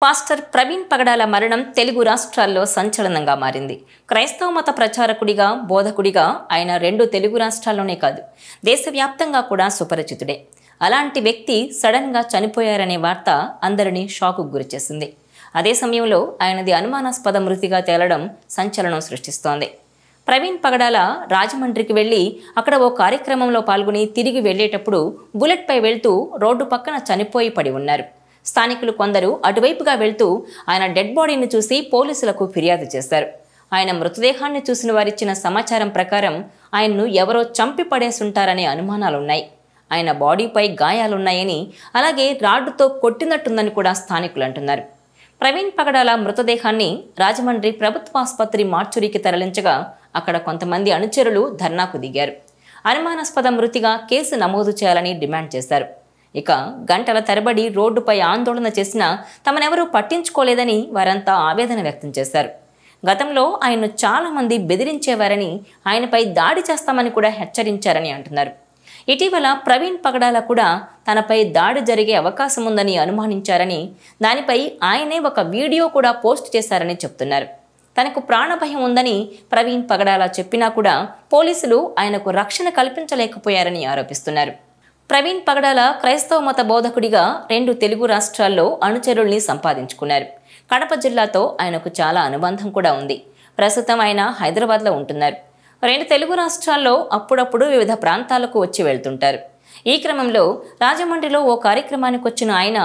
Pastor Praveen పగడాల మరణం తెలుగు రాష్ట్రాల్లో సంచలనంగా మారింది. క్రైస్తవ మత ప్రచారకుడిగా, బోధకుడిగా ఆయన 2 తెలుగు రాష్ట్రాల్లోనే కాదు, దేశవ్యాప్తంగా కూడా సుపరిచితుడే. అలాంటి వ్యక్తి సడన్గా చనిపోయారనే వార్త అందరినీ షాకుకు గురిచేసింది. అదే సమయంలో ఆయనది అనుమానాస్పద మృతిగా తేలడం సంచలనం సృష్టిస్తోంది. ప్రవీణ్ పగడాల రాజమండ్రికి వెళ్లి అక్కడ ఓ కార్యక్రమంలో పాల్గొని తిరిగి వెళ్లేటప్పుడు బుల్లెట్పై వెళ్తూ రోడ్డు పక్కన చనిపోయి పడి ఉన్నారు. స్థానికులు కొందరు అటువైపుగా వెళ్తూ ఆయన డెడ్ బాడీని చూసి పోలీసులకు ఫిర్యాదు చేశారు. ఆయన మృతదేహాన్ని చూసిన వారిచ్చిన సమాచారం ప్రకారం ఆయన్ను ఎవరో చంపి పడేసుంటారనే అనుమానాలున్నాయి. ఆయన బాడీపై గాయాలున్నాయని, అలాగే రాడ్డుతో కొట్టినట్టుందని కూడా స్థానికులు అంటున్నారు. ప్రవీణ్ పగడాల మృతదేహాన్ని రాజమండ్రి ప్రభుత్వ ఆసుపత్రి మార్చురీకి తరలించగా అక్కడ కొంతమంది అనుచరులు ధర్నాకు దిగారు. అనుమానాస్పద మృతిగా కేసు నమోదు చేయాలని డిమాండ్ చేశారు. ఇక గంటల తరబడి రోడ్డుపై ఆందోళన చేసినా తమనెవరూ పట్టించుకోలేదని వారంతా ఆవేదన వ్యక్తం చేశారు. గతంలో ఆయన్ను చాలామంది బెదిరించేవారని, ఆయనపై దాడి చేస్తామని కూడా హెచ్చరించారని అంటున్నారు. ఇటీవల ప్రవీణ్ పగడాల కూడా తనపై దాడి జరిగే అవకాశం ఉందని అనుమానించారని, దానిపై ఆయనే ఒక వీడియో కూడా పోస్ట్ చేశారని చెప్తున్నారు. తనకు ప్రాణభయం ఉందని ప్రవీణ్ పగడాల చెప్పినా కూడా పోలీసులు ఆయనకు రక్షణ కల్పించలేకపోయారని ఆరోపిస్తున్నారు. ప్రవీణ్ పగడాల క్రైస్తవ మత బోధకుడిగా 2 తెలుగు రాష్ట్రాల్లో అనుచరుల్ని సంపాదించుకున్నారు. కడప జిల్లాతో ఆయనకు చాలా అనుబంధం కూడా ఉంది. ప్రస్తుతం ఆయన హైదరాబాద్లో ఉంటున్నారు. 2 తెలుగు రాష్ట్రాల్లో అప్పుడప్పుడు వివిధ ప్రాంతాలకు వచ్చి వెళ్తుంటారు. ఈ క్రమంలో రాజమండ్రిలో ఓ కార్యక్రమానికి వచ్చిన ఆయన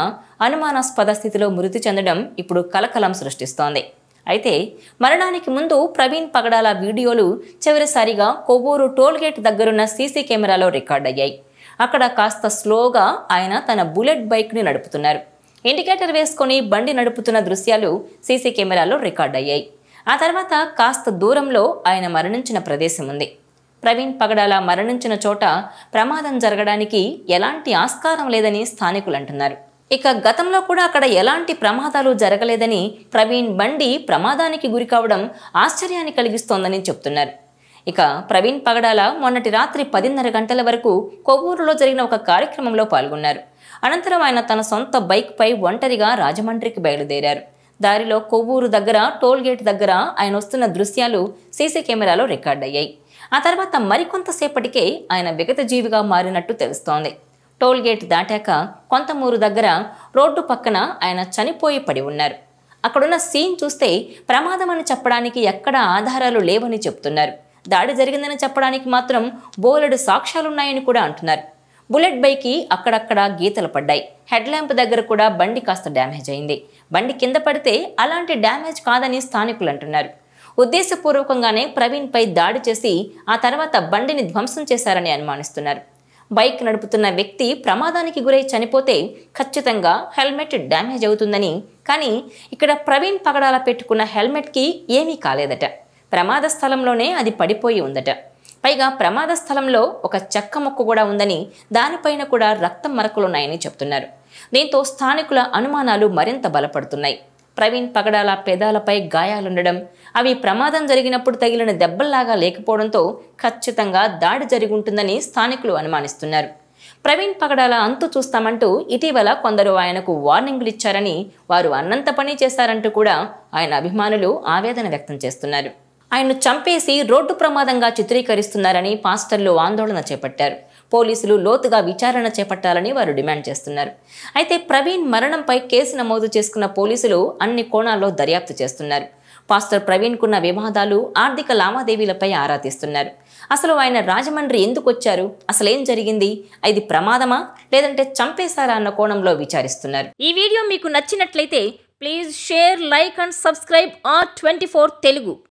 అనుమానాస్పద స్థితిలో మృతి చెందడం ఇప్పుడు కలకలం సృష్టిస్తోంది. అయితే మరణానికి ముందు ప్రవీణ్ పగడాల వీడియోలు చివరిసారిగా కొవ్వూరు టోల్గేట్ దగ్గరున్న సీసీ కెమెరాలో రికార్డ్ అయ్యాయి. అక్కడ కాస్త స్లోగా ఆయన తన బుల్లెట్ బైక్ని నడుపుతున్నారు. ఇండికేటర్ వేసుకొని బండి నడుపుతున్న దృశ్యాలు సీసీ కెమెరాలో రికార్డ్ అయ్యాయి. ఆ తర్వాత కాస్త దూరంలో ఆయన మరణించిన ప్రదేశం ఉంది. ప్రవీణ్ పగడాల మరణించిన చోట ప్రమాదం జరగడానికి ఎలాంటి ఆస్కారం లేదని స్థానికులు అంటున్నారు. ఇక గతంలో కూడా అక్కడ ఎలాంటి ప్రమాదాలు జరగలేదని, ప్రవీణ్ బండి ప్రమాదానికి గురి కావడం ఆశ్చర్యాన్ని కలిగిస్తోందని చెప్తున్నారు. ఇక ప్రవీణ్ పగడాల మొన్నటి రాత్రి 10:30 గంటల వరకు కొవ్వూరులో జరిగిన ఒక కార్యక్రమంలో పాల్గొన్నారు. అనంతరం ఆయన తన సొంత బైక్పై ఒంటరిగా రాజమండ్రికి బయలుదేరారు. దారిలో కొవ్వూరు దగ్గర టోల్గేట్ దగ్గర ఆయన వస్తున్న దృశ్యాలు సీసీ కెమెరాలో రికార్డ్ అయ్యాయి. ఆ తర్వాత మరికొంతసేపటికే ఆయన విగతజీవిగా మారినట్టు తెలుస్తోంది. టోల్గేట్ దాటాక కొంతమూరు దగ్గర రోడ్డు పక్కన ఆయన చనిపోయి పడి ఉన్నారు. అక్కడున్న సీన్ చూస్తే ప్రమాదమని చెప్పడానికి ఎక్కడా ఆధారాలు లేవని చెప్తున్నారు. దాడి జరిగిందని చెప్పడానికి మాత్రం బోలెడు సాక్ష్యాలున్నాయని కూడా అంటున్నారు. బుల్లెట్ బైక్కి అక్కడక్కడ గీతలు పడ్డాయి. హెడ్ ల్యాంప్ దగ్గర కూడా బండి కాస్త డ్యామేజ్ అయింది. బండి కింద పడితే అలాంటి డ్యామేజ్ కాదని స్థానికులు అంటున్నారు. ఉద్దేశపూర్వకంగానే ప్రవీణ్పై దాడి చేసి ఆ తర్వాత బండిని ధ్వంసం చేశారని అనుమానిస్తున్నారు. బైక్ నడుపుతున్న వ్యక్తి ప్రమాదానికి గురై చనిపోతే ఖచ్చితంగా హెల్మెట్ డ్యామేజ్ అవుతుందని, కానీ ఇక్కడ ప్రవీణ్ పగడాల పెట్టుకున్న హెల్మెట్కి ఏమీ కాలేదట. ప్రమాద స్థలంలోనే అది పడిపోయి ఉందట. పైగా ప్రమాద స్థలంలో ఒక చెక్క ముక్క కూడా ఉందని, దానిపైన కూడా రక్తం మరకలున్నాయని చెప్తున్నారు. దీంతో స్థానికుల అనుమానాలు మరింత బలపడుతున్నాయి. ప్రవీణ్ పగడాల పెదాలపై గాయాలుండడం, అవి ప్రమాదం జరిగినప్పుడు తగిలిన దెబ్బల్లాగా లేకపోవడంతో ఖచ్చితంగా దాడి జరిగి ఉంటుందని స్థానికులు అనుమానిస్తున్నారు. ప్రవీణ్ పగడాల అంతు చూస్తామంటూ ఇటీవల కొందరు ఆయనకు వార్నింగ్లు ఇచ్చారని, వారు అన్నంత పని చేశారంటూ కూడా ఆయన అభిమానులు ఆవేదన వ్యక్తం చేస్తున్నారు. ఆయన్ను చంపేసి రోడ్డు ప్రమాదంగా చిత్రీకరిస్తున్నారని పాస్టర్లు ఆందోళన చేపట్టారు. పోలీసులు లోతుగా విచారణ చేపట్టాలని వారు డిమాండ్ చేస్తున్నారు. అయితే ప్రవీణ్ మరణంపై కేసు నమోదు చేసుకున్న పోలీసులు అన్ని కోణాల్లో దర్యాప్తు చేస్తున్నారు. పాస్టర్ ప్రవీణ్కున్న వివాదాలు, ఆర్థిక లావాదేవీలపై ఆరా తీస్తున్నారు. అసలు ఆయన రాజమండ్రి ఎందుకు వచ్చారు, అసలేం జరిగింది, ఇది ప్రమాదమా లేదంటే చంపేశారా అన్న కోణంలో విచారిస్తున్నారు. ఈ వీడియో మీకు నచ్చినట్లయితే please share, like and subscribe R24 Telugu.